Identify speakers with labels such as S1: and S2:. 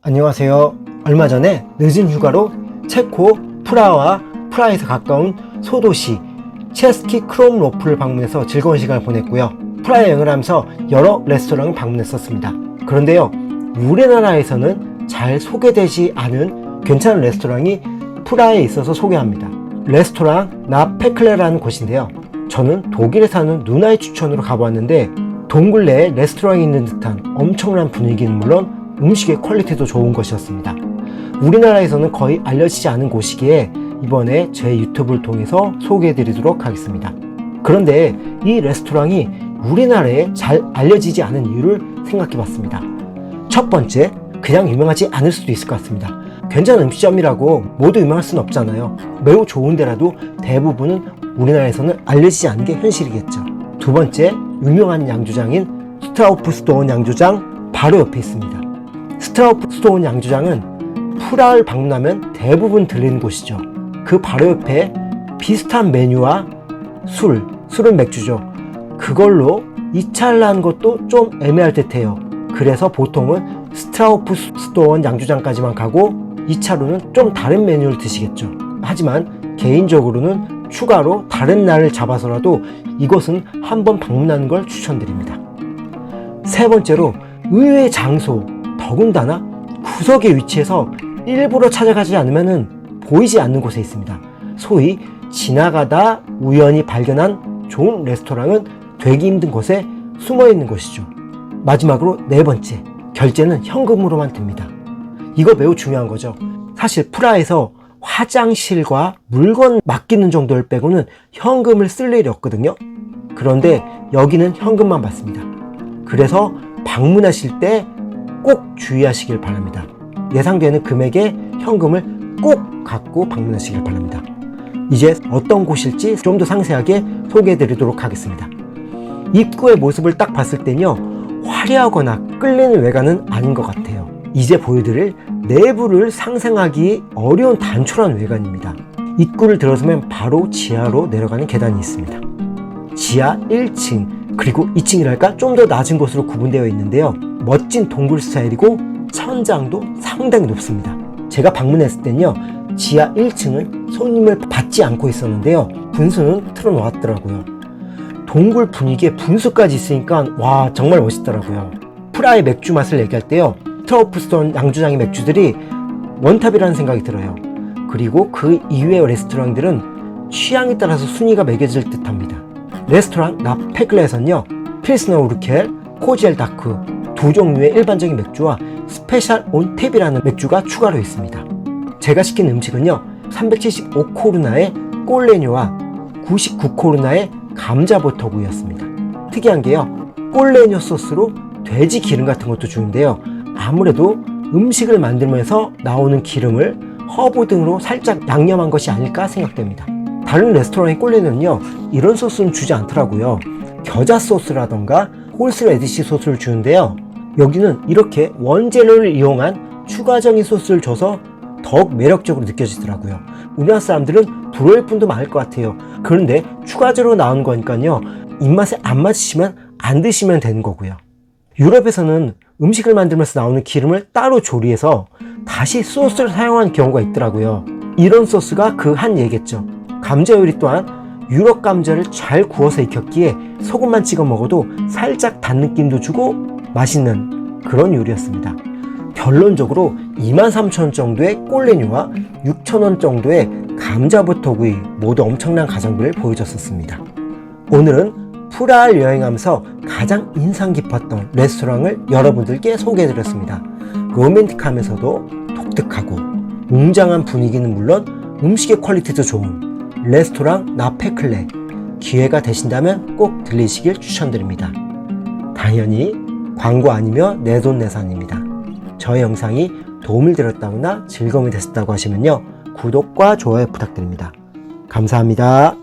S1: 안녕하세요. 얼마 전에 늦은 휴가로 체코 프라하와 프라하에서 가까운 소도시 체스키 크롬로프를 방문해서 즐거운 시간을 보냈고요. 프라하 여행을 하면서 여러 레스토랑을 방문했었습니다. 그런데요, 우리나라에서는 잘 소개되지 않은 괜찮은 레스토랑이 프라하에 있어서 소개합니다. 레스토랑 나 페클레라는 곳인데요. 저는 독일에 사는 누나의 추천으로 가보았는데 동굴 내에 레스토랑이 있는 듯한 엄청난 분위기는 물론 음식의 퀄리티도 좋은 것이었습니다. 우리나라에서는 거의 알려지지 않은 곳이기에 이번에 제 유튜브를 통해서 소개해드리도록 하겠습니다. 그런데 이 레스토랑이 우리나라에 잘 알려지지 않은 이유를 생각해봤습니다. 첫 번째, 그냥 유명하지 않을 수도 있을 것 같습니다. 괜찮은 음식점이라고 모두 유명할 수는 없잖아요. 매우 좋은 데라도 대부분은 우리나라에서는 알려지지 않은 게 현실이겠죠. 두 번째, 유명한 양조장인 스트라우프스도온 양조장 바로 옆에 있습니다. 스트라우프스도온 양조장은 프라하를 방문하면 대부분 들리는 곳이죠. 그 바로 옆에 비슷한 메뉴와 술은 맥주죠. 그걸로 2차를 하는 것도 좀 애매할 듯해요. 그래서 보통은 스트라우프스도온 양조장까지만 가고 2차로는 좀 다른 메뉴를 드시겠죠. 하지만 개인적으로는 추가로 다른 날을 잡아서라도 이곳은 한번 방문하는 걸 추천드립니다. 세 번째로, 의외의 장소, 더군다나 구석에 위치해서 일부러 찾아가지 않으면 보이지 않는 곳에 있습니다. 소위 지나가다 우연히 발견한 좋은 레스토랑은 되기 힘든 곳에 숨어 있는 것이죠. 마지막으로 네 번째, 결제는 현금으로만 됩니다. 이거 매우 중요한 거죠. 사실 프라하에서 화장실과 물건 맡기는 정도를 빼고는 현금을 쓸 일이 없거든요. 그런데 여기는 현금만 받습니다. 그래서 방문하실 때 꼭 주의하시길 바랍니다. 예상되는 금액의 현금을 꼭 갖고 방문하시길 바랍니다. 이제 어떤 곳일지 좀 더 상세하게 소개해 드리도록 하겠습니다. 입구의 모습을 딱 봤을 땐요, 화려하거나 끌리는 외관은 아닌 것 같아요. 이제 보여드릴 내부를 상상하기 어려운 단촐한 외관입니다. 입구를 들어서면 바로 지하로 내려가는 계단이 있습니다. 지하 1층 그리고 2층이랄까 좀 더 낮은 곳으로 구분되어 있는데요. 멋진 동굴 스타일이고 천장도 상당히 높습니다. 제가 방문했을 땐요, 지하 1층은 손님을 받지 않고 있었는데요, 분수는 틀어놓았더라고요. 동굴 분위기에 분수까지 있으니까 와, 정말 멋있더라고요. 프라하의 맥주 맛을 얘기할 때요, 스트라우프스도온 양조장의 맥주들이 원탑이라는 생각이 들어요. 그리고 그 이외의 레스토랑들은 취향에 따라서 순위가 매겨질 듯 합니다. 레스토랑 나 페클레에서는요, 필스너 우르켈, 코지엘 다크 두 종류의 일반적인 맥주와 스페셜 온탭이라는 맥주가 추가로 있습니다. 제가 시킨 음식은요, 375코르나의 꼴레뇨와 99코르나의 감자버터구이였습니다. 특이한 게요, 꼴레뇨 소스로 돼지 기름 같은 것도 주는데요, 아무래도 음식을 만들면서 나오는 기름을 허브 등으로 살짝 양념한 것이 아닐까 생각됩니다. 다른 레스토랑의 꼴레뇨는요, 이런 소스는 주지 않더라고요. 겨자 소스라던가 홀스레디시 소스를 주는데요, 여기는 이렇게 원재료를 이용한 추가적인 소스를 줘서 더욱 매력적으로 느껴지더라고요. 우리나라 사람들은 부러울 분도 많을 것 같아요. 그런데 추가적으로 나오는 거니까요, 입맛에 안 맞으시면 안 드시면 되는 거고요. 유럽에서는 음식을 만들면서 나오는 기름을 따로 조리해서 다시 소스를 사용하는 경우가 있더라고요. 이런 소스가 그 한 예겠죠. 감자 요리 또한 유럽 감자를 잘 구워서 익혔기에 소금만 찍어 먹어도 살짝 단 느낌도 주고 맛있는 그런 요리였습니다. 결론적으로 23,000원 정도의 꼴레뇨와 6,000원 정도의 감자버터구이 모두 엄청난 가성비를 보여줬었습니다. 오늘은 프라하를 여행하면서 가장 인상 깊었던 레스토랑을 여러분들께 소개해드렸습니다. 로맨틱하면서도 독특하고 웅장한 분위기는 물론 음식의 퀄리티도 좋은 레스토랑 나 페클레, 기회가 되신다면 꼭 들리시길 추천드립니다. 당연히 광고 아니며 내돈내산입니다. 저의 영상이 도움이 되었다거나 즐거움이 됐다고 하시면요, 구독과 좋아요 부탁드립니다. 감사합니다.